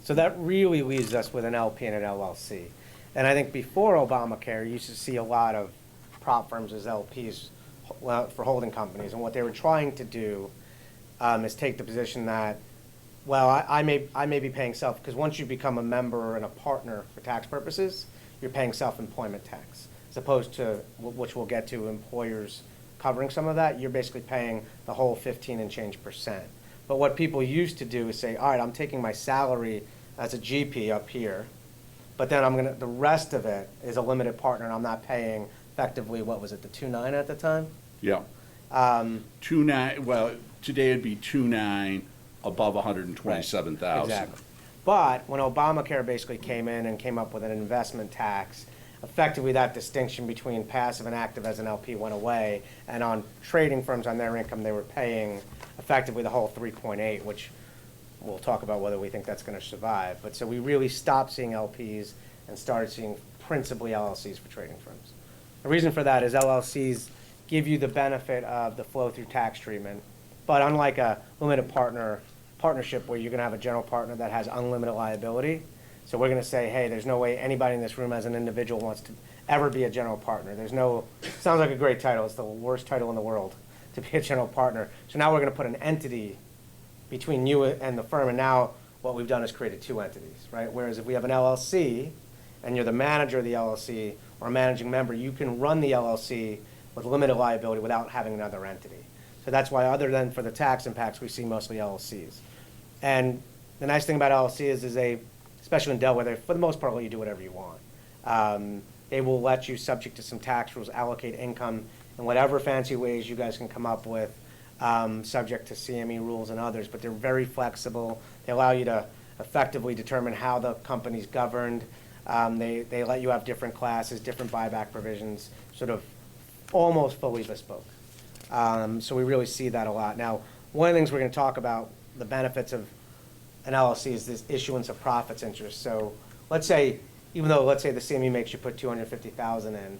So that really leaves us with an LP and an LLC. And I think before Obamacare, you used to see a lot of prop firms as LPs for holding companies. And what they were trying to do is take the position that, well, I may be paying self, because once you become a member and a partner for tax purposes, you're paying self-employment tax, as opposed to, which we'll get to, employers covering some of that. You're basically paying the whole 15 and change %. But what people used to do is say, all right, I'm taking my salary as a GP up here, but then the rest of it is a limited partner, and I'm not paying effectively, what was it, the 2.9 at the time? Yeah. 2.9, well, today it'd be 2.9 above 127,000. Right. Exactly. But when Obamacare basically came in and came up with an investment tax, effectively that distinction between passive and active as an LP went away, and on trading firms, on their income, they were paying effectively the whole 3.8, which we'll talk about whether we think that's going to survive. But so we really stopped seeing LPs and started seeing principally LLCs for trading firms. The reason for that is LLCs give you the benefit of the flow-through tax treatment, but unlike a limited partnership where you're going to have a general partner that has unlimited liability, so we're going to say, hey, there's no way anybody in this room as an individual wants to ever be a general partner. There's no, sounds like a great title. It's the worst title in the world to be a general partner. So now we're going to put an entity between you and the firm, and now what we've done is created two entities, right? Whereas if we have an LLC and you're the manager of the LLC or a managing member, you can run the LLC with limited liability without having another entity. So that's why, other than for the tax impacts, we see mostly LLCs. And the nice thing about LLC is they, especially in Delaware, for the most part, let you do whatever you want. They will let you, subject to some tax rules, allocate income in whatever fancy ways you guys can come up with, subject to CME rules and others, but they're very flexible. They allow you to effectively determine how the company's governed. They let you have different classes, different buyback provisions, sort of almost fully bespoke. So we really see that a lot. Now, one of the things we're going to talk about, the benefits of an LLC, is this issuance of profits interest. So let's say, even though let's say the CME makes you put $250,000 in,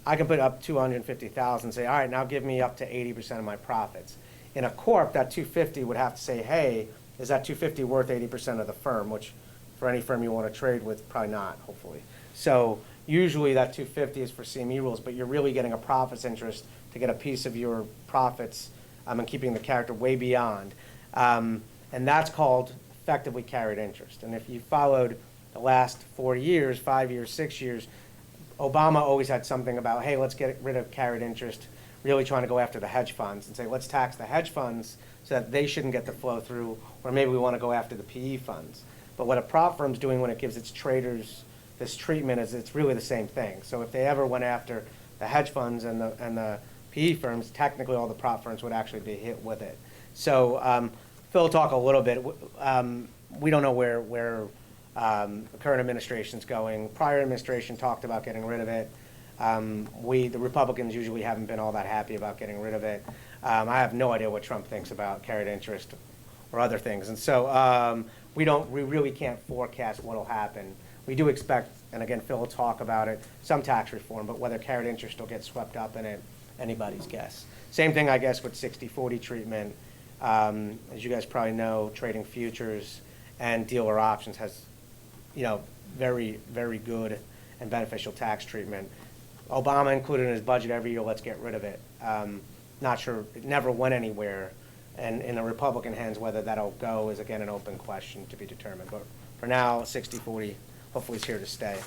I can put up $250,000 and say, all right, now give me up to 80% of my profits. In a corp, that $250 would have to say, hey, is that $250 worth 80% of the firm, which for any firm you want to trade with, probably not, hopefully. So usually that $250 is for CME rules, but you're really getting a profits interest to get a piece of your profits and keeping the character way beyond. And that's called effectively carried interest. And if you followed the last 4 years, 5 years, 6 years, Obama always had something about, hey, let's get rid of carried interest, really trying to go after the hedge funds and say, let's tax the hedge funds so that they shouldn't get the flow through, or maybe we want to go after the PE funds. But what a prop firm's doing when it gives its traders this treatment is it's really the same thing. So if they ever went after the hedge funds and the PE firms, technically all the prop firms would actually be hit with it. So Phil, talk a little bit. We don't know where the current administration's going. Prior administration talked about getting rid of it. The Republicans usually haven't been all that happy about getting rid of it. I have no idea what Trump thinks about carried interest or other things. And so we really can't forecast what'll happen. We do expect, and again, Phil will talk about it, some tax reform, but whether carried interest will get swept up in it, anybody's guess. Same thing, I guess, with 60/40 treatment. As you guys probably know, trading futures and dealer options has, very, very good and beneficial tax treatment. Obama included in his budget every year, let's get rid of it. Not sure, it never went anywhere. And in the Republican hands, whether that'll go is, again, an open question to be determined. But for now, 60/40 hopefully is here to stay.